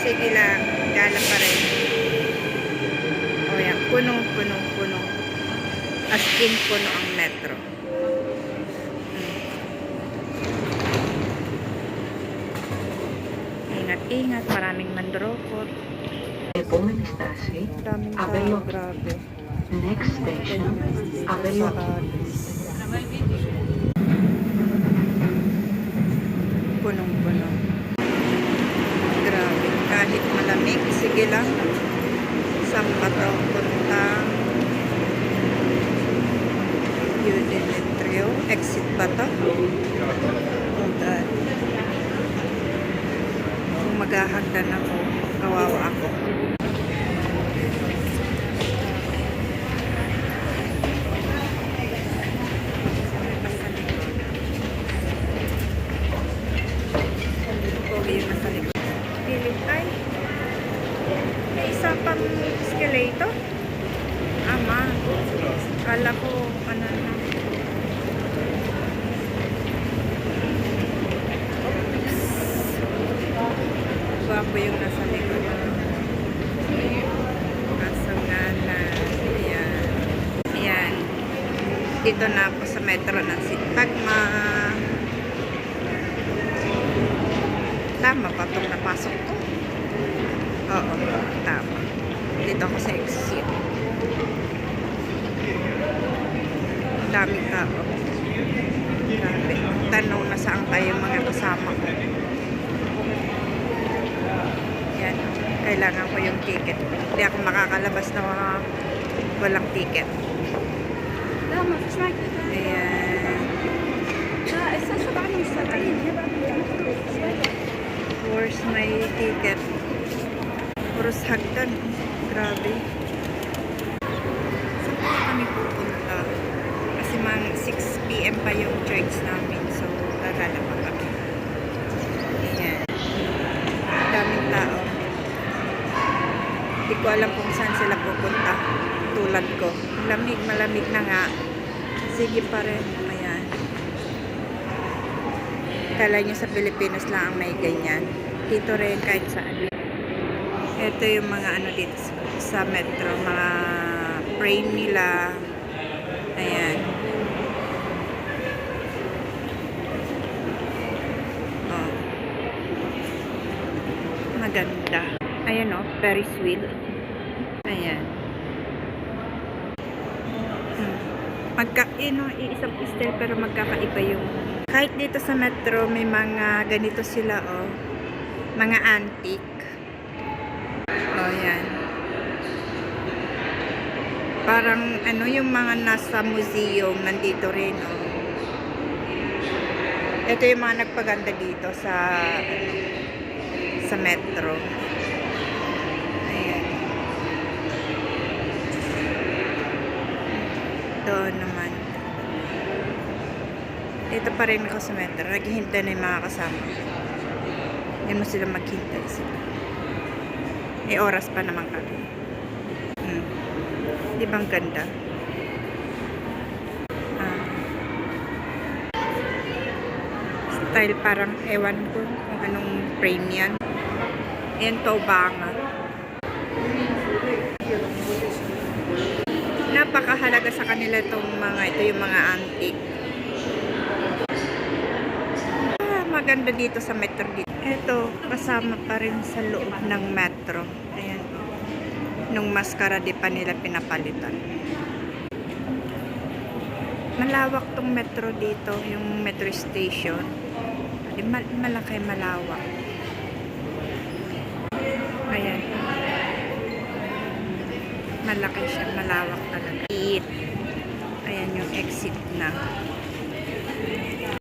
Sige lang, gala pa rin. O yan, puno. As in, puno ang metro. Ingat-ingat, maraming mandrokot. Daming tao, grabe. Next station, Abelo. Punong-puno. Grabe, kahit malamig, sige lang. Saan pa to punta? Unimetrio, exit ba to? Oh God. Kung maghahagdan ako, kawawa ako. Pogi yung nasa likod. Pilit ay. May isa pang escalator. Ama. Kala ko, ano na. Gwapo yung nasa likod. Kaso nga na. Ayan. Ayan. Dito na ako sa metro ng Sintagma. Tama pa itong napasok ko. Oo, tama. Dito ako sa exit. Daming tao. Grabe. Tanong na saan kayo mga kasama ko. Yan. Kailangan ko yung ticket. Hindi ako makakalabas na walang ticket. Ayan. Where's my ticket? Puros hagdan. Grabe. Saan pa kami pupunta? Kasi mga 6 PM pa yung church namin. So, gagala pa kami. Ayan. Daming tao. Hindi ko alam kung saan sila pupunta. Tulad ko. Malamig na nga. Sige pa rin. Ayan. Kala nyo sa Pilipinas lang ang may ganyan. Dito rin kahit saan. Ito yung mga ano dito sa metro. Mga frame nila. Ayan. Oh. Maganda. Ayan o. Ferris wheel. Ayan. Iisang style pero magkakaiba yung kahit dito sa metro may mga ganito sila mga antique yan parang yung mga nasa museum nandito rin ito yung mga nagpaganda dito sa metro. Ayan. Ito naman. Ito pa rin ako sa metro. Naghihintay na yung mga kasama. Yan mo sila maghintay sila. Oras pa naman kami. Di bang ganda? Style parang ewan ko kung anong frame yan. Yan taubangan. Napakahalaga sa kanila itong ito yung mga antique. Maganda dito sa metro dito. Ito, kasama pa rin sa loob ng metro. Ayan. Nung maskara di pa nila pinapalitan. Malawak tong metro dito, yung metro station. Malaki, malawak. Ayan. Malaki siya, malawak talaga. Ayan yung exit na.